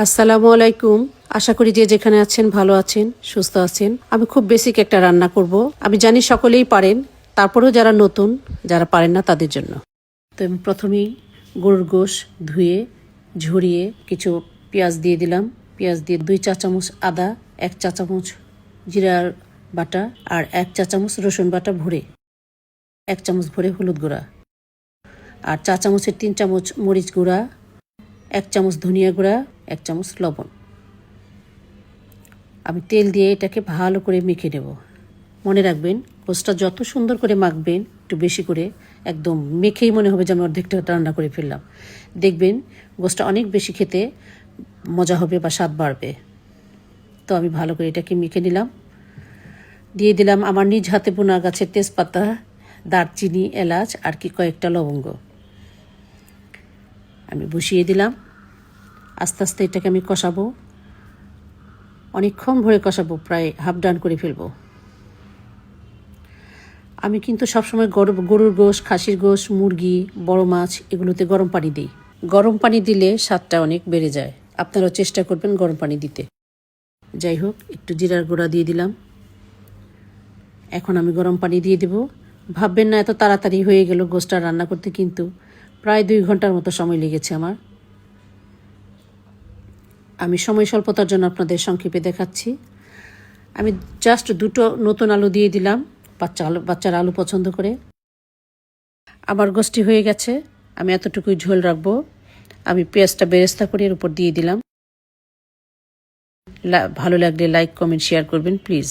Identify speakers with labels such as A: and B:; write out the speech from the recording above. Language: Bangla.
A: আসসালামু আলাইকুম। আশা করি যে যেখানে আছেন ভালো আছেন, সুস্থ আছেন। আমি খুব বেসিক একটা রান্না করব। আমি জানি সকলেই পারেন, তারপরেও যারা নতুন, যারা পারেন না তাদের জন্য। তো আমি প্রথমেই গরুর গোশ ধুয়ে ঝরিয়ে কিছু পেঁয়াজ দিয়ে দিলাম। পেঁয়াজ দিয়ে 2 চা চামচ আদা, 1 চা চামচ জিরার বাটা আর 1 চা চামচ রসুন বাটা ভরে, 1 চামচ ভরে হলুদ গুঁড়া আর চা চামচের 3 চামচ মরিচ গুঁড়া, 1 চামচ ধনিয়া গুঁড়া, 1 চামচ লবণ। আমি তেল দিয়ে এটাকে ভালো করে মেখে নেব। মনে রাখবেন, গোশটা যত সুন্দর করে মাখবেন, একটু বেশি করে, একদম মেখেই মনে হবে যে আমি অর্ধেকটা রান্না করে ফেললাম। দেখবেন গোশটা অনেক বেশি খেতে মজা হবে বা স্বাদ বাড়বে। তো আমি ভালো করে এটাকে মেখে নিলাম। দিয়ে দিলাম আমার নিজ হাতে বোনা গাছের তেজপাতা, দারচিনি, এলাচ আর কি কয়েকটা লবঙ্গ। আমি বসিয়ে দিলাম। আস্তে আস্তে এটাকে আমি কষাবো, অনেকক্ষণ ভরে কষাবো, প্রায় হাফ ডান করে ফেলবো। আমি কিন্তু সবসময় গরুর গোশ, খাসির গোশ, মুরগি, বড় মাছ এগুলোতে গরম পানি দিই। গরম পানি দিলে স্বাদটা অনেক বেড়ে যায়। আপনারাও চেষ্টা করবেন গরম পানি দিতে। যাই হোক, একটু জিরার গুঁড়া দিয়ে দিলাম। এখন আমি গরম পানি দিয়ে দেব। ভাববেন না এত তাড়াতাড়ি হয়ে গেল গোশটা রান্না করতে, কিন্তু প্রায় 2 ঘন্টার মতো সময় লেগেছে আমার। আমি সময় স্বল্পতার জন্য আপনাদের সংক্ষেপে দেখাচ্ছি। আমি জাস্ট 2টো নতুন আলু দিয়ে দিলাম, বাচ্চারা আলু পছন্দ করে। আমার গোশটি হয়ে গেছে, আমি এতটুকুই ঝোল রাখবো। আমি পেঁয়াজটা বেরেস্তা করে এর উপর দিয়ে দিলাম। ভালো লাগলে লাইক, কমেন্ট, শেয়ার করবেন প্লিজ।